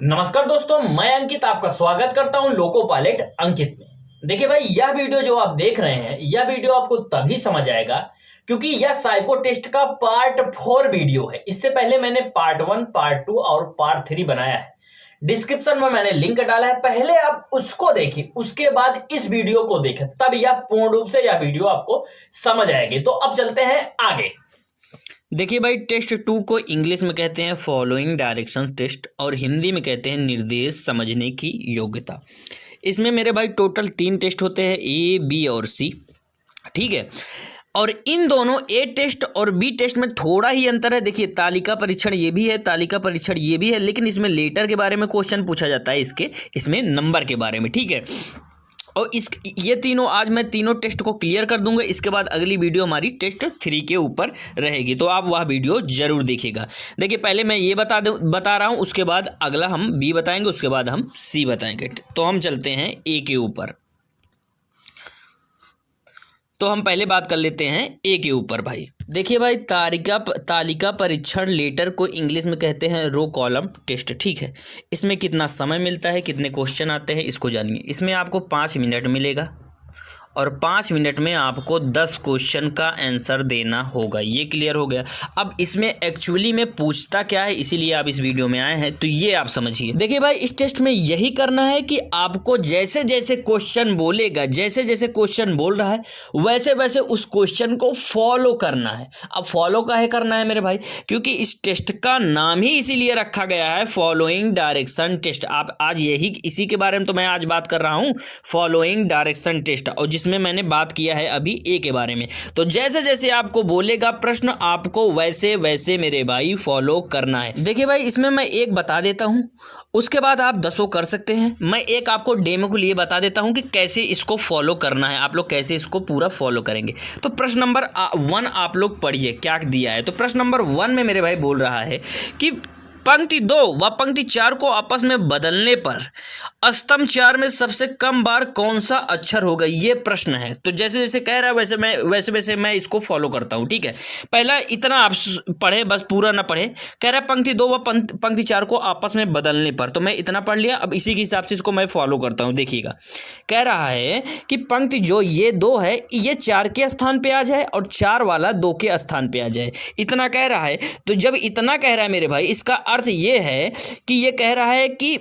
नमस्कार दोस्तों, मैं अंकित आपका स्वागत करता हूं लोको पायलट अंकित में। देखिए भाई, यह वीडियो जो आप देख रहे हैं, यह वीडियो आपको तभी समझ आएगा क्योंकि यह साइको टेस्ट का पार्ट 4 वीडियो है। इससे पहले मैंने पार्ट 1, पार्ट 2 और पार्ट 3 बनाया है। डिस्क्रिप्शन में मैंने लिंक डाला है, पहले आप उसको देखिए, उसके बाद इस वीडियो को देखें, तब यह पूर्ण रूप से यह वीडियो आपको समझ आएगी। तो अब चलते हैं आगे। देखिए भाई, टेस्ट 2 को इंग्लिश में कहते हैं फॉलोइंग डायरेक्शन टेस्ट और हिंदी में कहते हैं निर्देश समझने की योग्यता। इसमें मेरे भाई टोटल 3 टेस्ट होते हैं, ए, बी और सी। ठीक है, और इन दोनों ए टेस्ट और बी टेस्ट में थोड़ा ही अंतर है। देखिए, तालिका परीक्षण ये भी है, तालिका परीक्षण ये भी है, लेकिन इसमें लेटर के बारे में क्वेश्चन पूछा जाता है, इसमें नंबर के बारे में। ठीक है, और ये तीनों आज मैं तीनों टेस्ट को क्लियर कर दूंगा। इसके बाद अगली वीडियो हमारी टेस्ट 3 के ऊपर रहेगी, तो आप वह वीडियो जरूर देखिएगा। देखिए, पहले मैं ये बता रहा हूँ, उसके बाद अगला हम बी बताएंगे, उसके बाद हम सी बताएंगे। तो हम चलते हैं ए के ऊपर। तो हम पहले बात कर लेते हैं ए के ऊपर भाई। देखिए भाई, तालिका परीक्षण लेटर को इंग्लिश में कहते हैं रो कॉलम टेस्ट। ठीक है, इसमें कितना समय मिलता है, कितने क्वेश्चन आते हैं, इसको जानिए। इसमें आपको 5 मिनट मिलेगा और 5 मिनट में आपको 10 क्वेश्चन का आंसर देना होगा। ये क्लियर हो गया। अब इसमें एक्चुअली में पूछता क्या है, इसीलिए आप इस वीडियो में आए हैं, तो ये आप समझिए। देखिए भाई, इस टेस्ट में यही करना है कि आपको जैसे जैसे क्वेश्चन बोलेगा, जैसे जैसे क्वेश्चन बोल रहा है, वैसे वैसे उस क्वेश्चन को फॉलो करना है। अब फॉलो काहे करना है मेरे भाई, क्योंकि इस टेस्ट का नाम ही इसीलिए रखा गया है फॉलोइंग डायरेक्शन टेस्ट। आप आज इसी के बारे में तो मैं आज बात कर रहा हूँ, फॉलोइंग डायरेक्शन टेस्ट, और जिसमें मैंने बात किया है अभी ए के बारे में। तो जैसे जैसे आपको बोलेगा प्रश्न, आपको वैसे वैसे मेरे भाई फॉलो करना है। देखिए भाई, इसमें मैं एक बता देता हूं, उसके बाद आप 10 कर सकते हैं। मैं एक आपको डेमो के लिए बता देता हूं कि कैसे इसको फॉलो करना है, आप लोग कैसे इसको पूरा फॉलो करेंगे। तो प्रश्न नंबर 1 आप लोग पढ़िए क्या दिया है। तो प्रश्न नंबर 1 में मेरे भाई बोल रहा है कि पंक्ति 2 व पंक्ति 4 को आपस में बदलने पर स्तंभ 4 में सबसे कम बार कौन सा अक्षर होगा, ये प्रश्न है। तो जैसे जैसे कह रहा है वैसे वैसे मैं इसको फॉलो करता हूँ। ठीक है, पहला इतना आप पढ़े, बस पूरा ना पढ़े। कह रहा है पंक्ति 2 व पंक्ति 4 को आपस में बदलने पर, तो मैं इतना पढ़ लिया। अब इसी के हिसाब से इसको मैं फॉलो करता हूँ। देखिएगा, कह रहा है कि पंक्ति जो ये 2 है, ये 4 के स्थान पे आ जाए और 4 वाला 2 के स्थान पे आ जाए, इतना कह रहा है। तो जब इतना कह रहा है मेरे भाई, इसका अर्थ ये है कि ये कह रहा है कि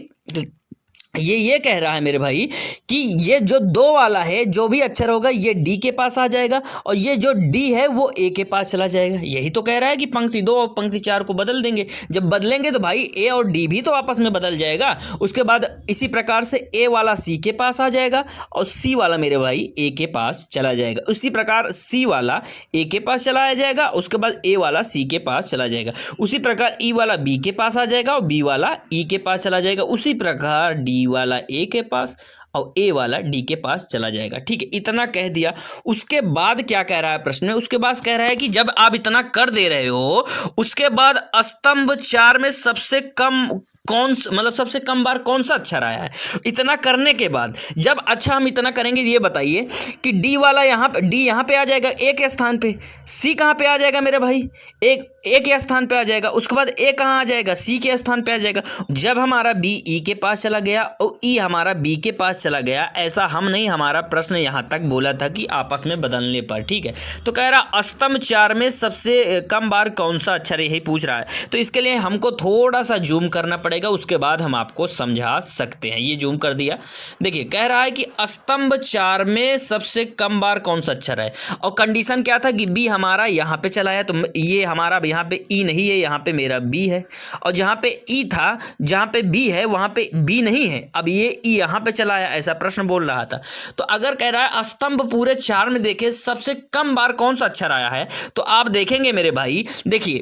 ये कह रहा है मेरे भाई कि ये जो 2 वाला है, जो भी अक्षर होगा ये डी के पास आ जाएगा, और ये जो डी है वो ए के पास चला जाएगा। यही तो कह रहा है कि पंक्ति 2 और पंक्ति 4 को बदल देंगे। जब बदलेंगे तो भाई ए और डी भी तो आपस में बदल जाएगा। उसके बाद इसी प्रकार से ए वाला सी के पास आ जाएगा और सी वाला मेरे भाई ए के पास चला जाएगा। उसी प्रकार सी वाला ए के पास चला जाएगा, उसके बाद ए वाला सी के पास चला जाएगा। उसी प्रकार ई वाला बी के पास आ जाएगा और बी वाला ई के पास चला जाएगा। उसी प्रकार डी वाला ए के पास और ए वाला डी के पास चला जाएगा। ठीक है, इतना कह दिया। उसके बाद क्या कह रहा है प्रश्न में, उसके बाद कह रहा है कि जब आप इतना कर दे रहे हो, उसके बाद स्तंभ 4 में सबसे कम सबसे कम बार कौन सा अक्षर आया है। इतना करने के बाद जब हम इतना करेंगे, ये बताइए कि डी वाला डी यहाँ पे आ जाएगा ए के स्थान पे, सी कहाँ पे आ जाएगा मेरे भाई, ए के स्थान पे आ जाएगा। उसके बाद ए कहाँ आ जाएगा, सी के स्थान पे आ जाएगा। जब हमारा बी ई के पास चला गया और ई हमारा बी के पास चला गया, ऐसा हम नहीं, हमारा प्रश्न यहाँ तक बोला था कि आपस में बदलने पर। ठीक है, तो कह रहा स्तंभ 4 में सबसे कम बार कौन सा अक्षर, यही पूछ रहा है। तो इसके लिए हमको थोड़ा सा जूम करना पड़ेगा, उसके बाद हम आपको समझा सकते हैं। ये जूम कर दिया। देखिए, कह रहा है कि स्तंभ 4 में सबसे कम बार कौन सा अक्षर है, और कंडीशन क्या था कि बी हमारा यहाँ पे चला है, तो ये हमारा यहाँ पे ई नहीं है, यहाँ पे मेरा बी है, और जहाँ पे ई था, जहाँ पे बी है वहाँ पे बी नहीं है। अब ये ई यहाँ पे चला आया, ऐसा प्रश्न बोल रहा था। तो अगर कह रहा है स्तंभ पूरे 4 में देखे सबसे कम बार कौन सा अक्षर आया है, तो आप देखेंगे मेरे भाई, देखिए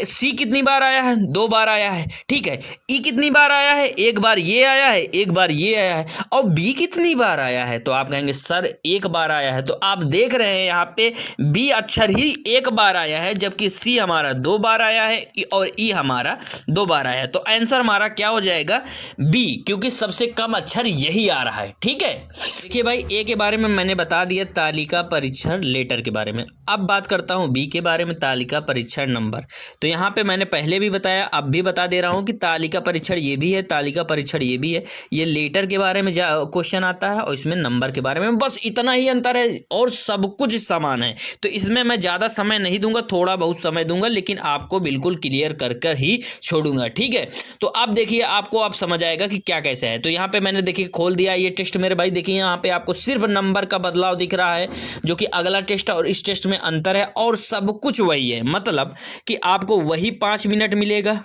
सी कितनी बार आया है, 2 बार आया है। ठीक है, ई कितनी बार आया है, 1 बार ये आया है, 1 बार ये आया है। और बी कितनी बार आया है, तो आप कहेंगे सर 1 बार आया है। तो आप देख रहे हैं यहाँ पे बी अक्षर ही 1 बार आया है, जबकि सी हमारा 2 बार आया है और ई हमारा 2 बार आया है। तो आंसर हमारा क्या हो जाएगा, बी, क्योंकि सबसे कम अक्षर यही आ रहा है। ठीक है, देखिए भाई, ए के बारे में मैंने बता दिया, तालिका परीक्षण लेटर के बारे में। अब बात करता हूँ बी के बारे में, तालिका परीक्षण नंबर। तो यहाँ पे मैंने पहले भी बताया, अब भी बता दे रहा हूँ कि तालिका परीक्षण ये भी है, तालिका परीक्षण ये भी है। ये लेटर के बारे में क्वेश्चन आता है और इसमें नंबर के बारे में, बस इतना ही अंतर है और सब कुछ समान है। तो इसमें मैं ज़्यादा समय नहीं दूंगा, थोड़ा बहुत समय दूंगा, लेकिन आपको बिल्कुल क्लियर कर कर ही छोड़ूंगा, ठीक है। तो अब देखिए आपको अब समझ आएगा कि क्या कैसे है। तो यहाँ पे मैंने देखिए खोल दिया ये टेस्ट मेरे भाई। देखिए यहाँ पे आपको सिर्फ नंबर का बदलाव दिख रहा है, जो कि अगला टेस्ट और इस टेस्ट में अंतर है, और सब कुछ वही है। मतलब कि आपको वही 5 मिनट मिलेगा,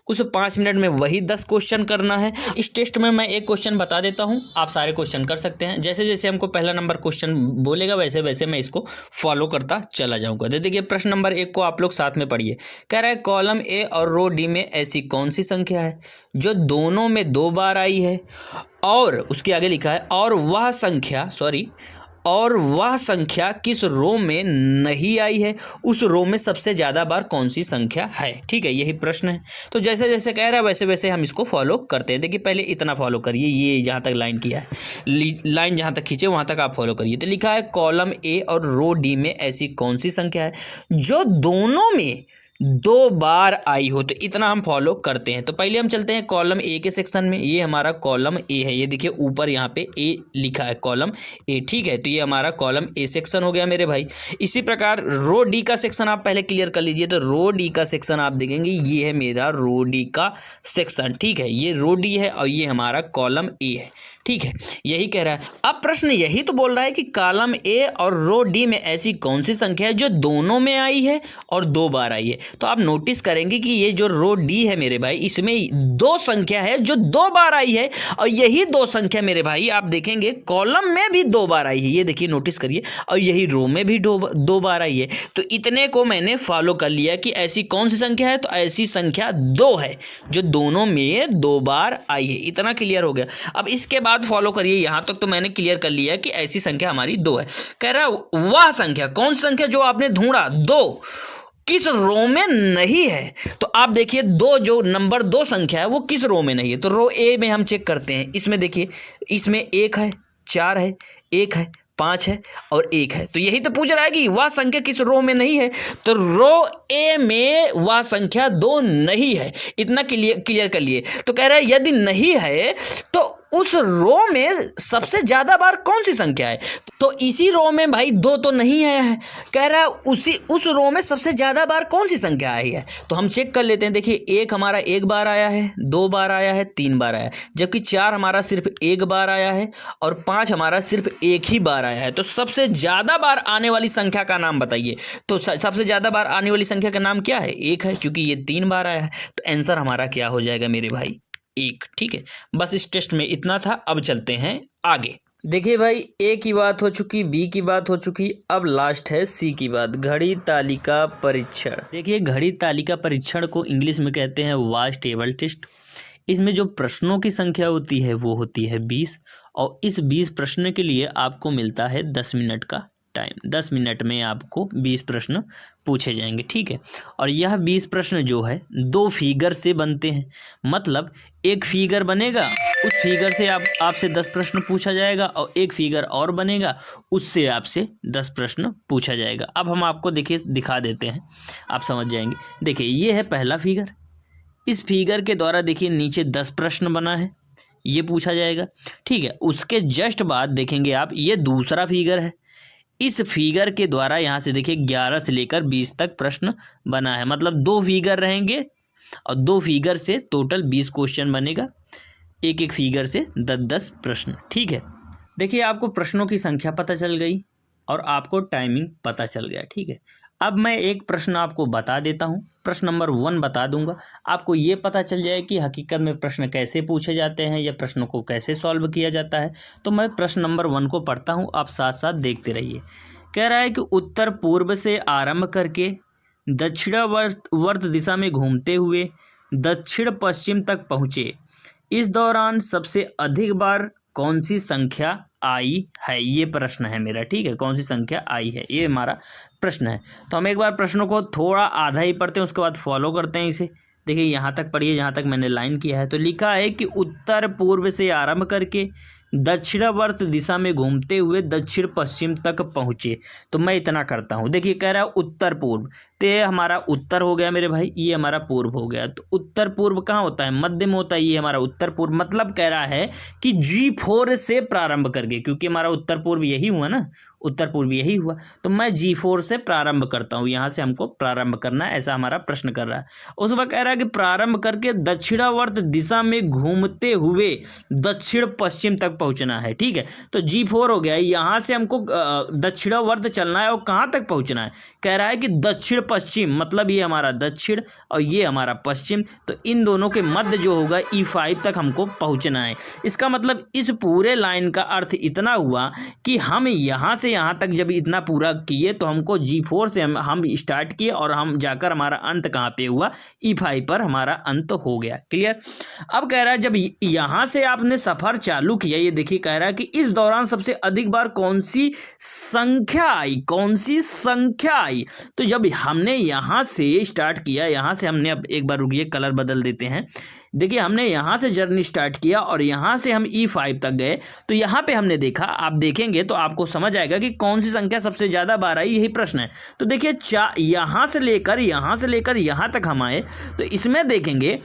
उस 5 मिनट में वही 10 क्वेश्चन करना है। इस टेस्ट में मैं एक क्वेश्चन बता देता हूं, आप सारे क्वेश्चन कर सकते हैं। जैसे जैसे हमको पहला नंबर क्वेश्चन बोलेगा वैसे वैसे मैं इसको फॉलो करता चला जाऊंगा। देखिए प्रश्न नंबर 1 को आप लोग साथ में पढ़िए। कह रहा है कॉलम ए और रो डी में ऐसी कौन सी संख्या है जो दोनों में 2 बार आई है, और उसके आगे लिखा है और वह संख्या किस रो में नहीं आई है, उस रो में सबसे ज़्यादा बार कौन सी संख्या है। ठीक है, यही प्रश्न है। तो जैसे जैसे कह रहा है वैसे वैसे हम इसको फॉलो करते हैं। देखिए पहले इतना फॉलो करिए, ये जहाँ तक लाइन किया है, लाइन जहाँ तक खींचे वहाँ तक आप फॉलो करिए। तो लिखा है कॉलम ए और रो डी में ऐसी कौन सी संख्या है जो दोनों में 2 बार आई हो। तो इतना हम फॉलो करते हैं। तो पहले हम चलते हैं कॉलम ए के सेक्शन में। ये हमारा कॉलम ए है, ये देखिए ऊपर यहाँ पे ए लिखा है, कॉलम ए, ठीक है। तो ये हमारा कॉलम ए सेक्शन हो गया मेरे भाई। इसी प्रकार रो डी का सेक्शन आप पहले क्लियर कर लीजिए। तो रो डी का सेक्शन आप देखेंगे, ये है मेरा रो डी का सेक्शन, ठीक है। ये रो डी है और ये हमारा कॉलम ए है, ठीक है। यही कह रहा है। अब प्रश्न यही तो बोल रहा है कि कॉलम ए और रो डी में ऐसी कौन सी संख्या है जो दोनों में आई है और 2 बार आई है। तो आप नोटिस करेंगे कि ये जो रो डी है मेरे भाई, इसमें 2 संख्या है जो 2 बार आई है, और यही 2 संख्या मेरे भाई आप देखेंगे कॉलम में भी 2 बार आई है, ये देखिए नोटिस करिए, और यही रो में भी 2 बार आई है। तो इतने को मैंने फॉलो कर लिया कि ऐसी कौन सी संख्या है, तो ऐसी संख्या 2 है जो दोनों में 2 बार आई है। इतना क्लियर हो गया। अब इसके बाद फॉलो करिए, यहां तक तो मैंने क्लियर कर लिया कि ऐसी संख्या हमारी 2 है। कह रहा है वह संख्या, कौन सी संख्या जो आपने ढूंढा 2, किस रो में नहीं है। तो आप देखिए 2 जो नंबर 2 संख्या है वो किस रो में नहीं है। तो रो ए में हम चेक करते हैं। इसमें देखिए, इसमें 1 है, 4 है, 1 है, 5 है और 1 है। तो यही तो पूछ रहा है कि वह संख्या किस रो में नहीं है। तो रो ए में वह संख्या 2 नहीं है। इतना क्लियर कर लिए। तो कह रहा है यदि नहीं है तो उस रो में सबसे ज्यादा बार कौन सी संख्या है। तो इसी रो में भाई 2 तो नहीं आया है। कह रहा है उस रो में सबसे ज्यादा बार कौन सी संख्या आई है। तो हम चेक कर लेते हैं। देखिए 1 हमारा 1 बार आया है, 2 बार आया है, 3 बार आया है, जबकि 4 हमारा सिर्फ 1 बार आया है और 5 हमारा सिर्फ 1 ही बार आया है। तो सबसे ज्यादा बार आने वाली संख्या का नाम बताइए। तो सबसे ज्यादा बार आने वाली संख्या का नाम क्या है, 1 है, क्योंकि ये 3 बार आया है। तो आंसर हमारा क्या हो जाएगा मेरे भाई, 1, ठीक है। बस इस टेस्ट में इतना था। अब चलते हैं आगे। देखिए भाई, ए की बात हो चुकी, बी की बात हो चुकी, अब लास्ट है सी की बात, घड़ी तालिका परीक्षण। देखिए घड़ी तालिका परीक्षण को इंग्लिश में कहते हैं वाच टेबल टेस्ट। इसमें जो प्रश्नों की संख्या होती है वो होती है 20, और इस 20 प्रश्न के लिए आपको मिलता है 10 मिनट का टाइम। 10 मिनट में आपको 20 प्रश्न पूछे जाएंगे, ठीक है। और यह 20 प्रश्न जो है 2 फिगर से बनते हैं। मतलब एक फिगर बनेगा, उस फिगर से आपसे 10 प्रश्न पूछा जाएगा, और एक फिगर और बनेगा, उससे आपसे 10 प्रश्न पूछा जाएगा। अब हम आपको देखिए दिखा देते हैं, आप समझ जाएंगे। देखिए ये है पहला फिगर। इस फिगर के द्वारा देखिए नीचे 10 प्रश्न बना है, ये पूछा जाएगा, ठीक है। उसके जस्ट बाद देखेंगे आप, ये दूसरा फिगर है। इस फिगर के द्वारा यहाँ से देखिए 11 से लेकर 20 तक प्रश्न बना है। मतलब 2 फिगर रहेंगे और 2 फिगर से टोटल 20 क्वेश्चन बनेगा, एक एक फिगर से 10-10 प्रश्न, ठीक है। देखिए आपको प्रश्नों की संख्या पता चल गई और आपको टाइमिंग पता चल गया, ठीक है। अब मैं एक प्रश्न आपको बता देता हूँ, प्रश्न नंबर 1 बता दूंगा। आपको ये पता चल जाए कि हकीकत में प्रश्न कैसे पूछे जाते हैं या प्रश्नों को कैसे सॉल्व किया जाता है। तो मैं प्रश्न नंबर 1 को पढ़ता हूँ, आप साथ साथ देखते रहिए। कह रहा है कि उत्तर पूर्व से आरंभ करके दक्षिणावर्त दिशा में घूमते हुए दक्षिण पश्चिम तक पहुँचे। इस दौरान सबसे अधिक बार कौन सी संख्या आई है, ये प्रश्न है मेरा, ठीक है। कौन सी संख्या आई है, ये हमारा प्रश्न है। तो हम एक बार प्रश्नों को थोड़ा आधा ही पढ़ते हैं, उसके बाद फॉलो करते हैं इसे। देखिए यहाँ तक पढ़िए जहाँ तक मैंने लाइन किया है। तो लिखा है कि उत्तर पूर्व से आरंभ करके दक्षिणावर्त दिशा में घूमते हुए दक्षिण पश्चिम तक पहुँचे। तो मैं इतना करता हूँ। देखिए कह रहा है उत्तर पूर्व, तो ये हमारा उत्तर हो गया मेरे भाई, ये हमारा पूर्व हो गया। तो उत्तर पूर्व कहाँ होता है? मध्य में होता है। ये हमारा उत्तर पूर्व, मतलब कह रहा है कि G4 से प्रारंभ करके, क्योंकि हमारा उत्तर पूर्व यही हुआ ना, उत्तर पूर्व यही हुआ, तो मैं G4 से प्रारंभ करता हूँ। यहाँ से हमको प्रारंभ करना है, ऐसा हमारा प्रश्न कर रहा है। उस वक्त कह रहा है कि प्रारंभ करके दक्षिणावर्त दिशा में घूमते हुए दक्षिण पश्चिम तक पहुँचना है। ठीक है, तो G4 हो गया। यहाँ से हमको दक्षिणावर्त चलना है और कहाँ तक पहुँचना है? कह रहा है कि दक्षिण पश्चिम, मतलब ये हमारा दक्षिण और ये हमारा पश्चिम, तो इन दोनों के मध्य जो होगा E5 तक हमको पहुँचना है। इसका मतलब इस पूरे लाइन का अर्थ इतना हुआ कि हम यहाँ से यहाँ तक जब इतना पूरा किए तो हमको G4 से हम स्टार्ट किए और हम जाकर हमारा अंत कहाँ पे हुआ? E5 पर हमारा अंत हो गया। क्लियर? अब कह रहा है जब यहाँ से आपने सफ़र चालू किया, ये देखिए कह रहा है कि इस दौरान सबसे अधिक बार कौन सी संख्या आई? कौन सी संख्या आई? तो जब हमने यहाँ से स्टार्ट किया, यहाँ से हमने, अब एक बार रुकिए कलर बदल देते हैं। देखिए हमने यहाँ से जर्नी स्टार्ट किया और यहाँ से हम E5 तक गए, तो यहाँ पे हमने देखा, आप देखेंगे तो आपको समझ आएगा कि कौन सी संख्या सबसे ज़्यादा बार आई, यही प्रश्न है। तो देखिए यहाँ से लेकर यहाँ तक हम आए, तो इसमें देखेंगे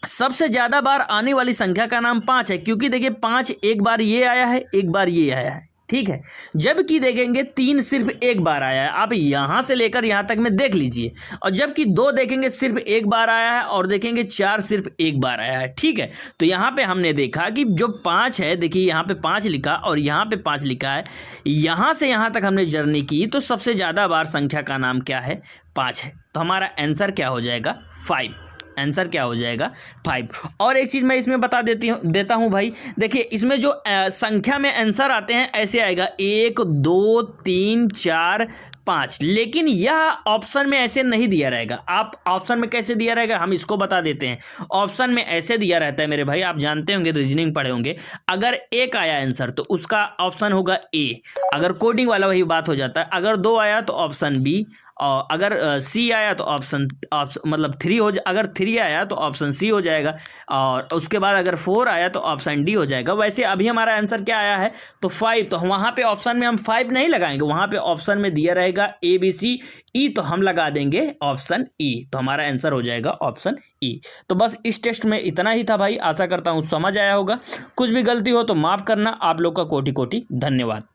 सबसे ज़्यादा बार आने वाली संख्या का नाम 5 है, क्योंकि देखिए 5 एक बार ये आया है, एक बार ये आया है। ठीक है, जबकि देखेंगे 3 सिर्फ एक बार आया है। आप यहाँ से लेकर यहाँ तक में देख लीजिए, और जबकि 2 देखेंगे सिर्फ एक बार आया है, और देखेंगे 4 सिर्फ एक बार आया है। ठीक है, तो यहाँ पे हमने देखा कि जो 5 है, देखिए यहाँ पे 5 लिखा और यहाँ पे 5 लिखा है, यहाँ से यहाँ तक हमने जर्नी की, तो सबसे ज़्यादा बार संख्या का नाम क्या है? 5 है। तो हमारा आंसर क्या हो जाएगा? 5। आंसर क्या हो जाएगा? 5। और एक चीज़ मैं इसमें बता देता हूँ भाई, देखिए इसमें जो संख्या में आंसर आते हैं ऐसे आएगा 1 2 3 4 5, लेकिन यह ऑप्शन में ऐसे नहीं दिया रहेगा। आप ऑप्शन में कैसे दिया रहेगा हम इसको बता देते हैं। ऑप्शन में ऐसे दिया रहता है मेरे भाई, आप जानते होंगे, रीजनिंग पढ़े होंगे। अगर 1 आया आंसर तो उसका ऑप्शन होगा A, अगर कोडिंग वाला वही बात हो जाता है। अगर 2 आया तो ऑप्शन B, और अगर C आया तो ऑप्शन मतलब 3 हो अगर 3 आया तो ऑप्शन C हो जाएगा, और उसके बाद अगर 4 आया तो ऑप्शन D हो जाएगा। वैसे अभी हमारा आंसर क्या आया है? तो 5। तो वहाँ पे ऑप्शन में हम 5 नहीं लगाएंगे, वहाँ पे ऑप्शन में दिया रहेगा A B C E, तो हम लगा देंगे ऑप्शन E, तो हमारा आंसर हो जाएगा ऑप्शन E। तो बस इस टेस्ट में इतना ही था भाई, आशा करता हूँ समझ आया होगा। कुछ भी गलती हो तो माफ़ करना। आप लोग का कोटि कोटि धन्यवाद।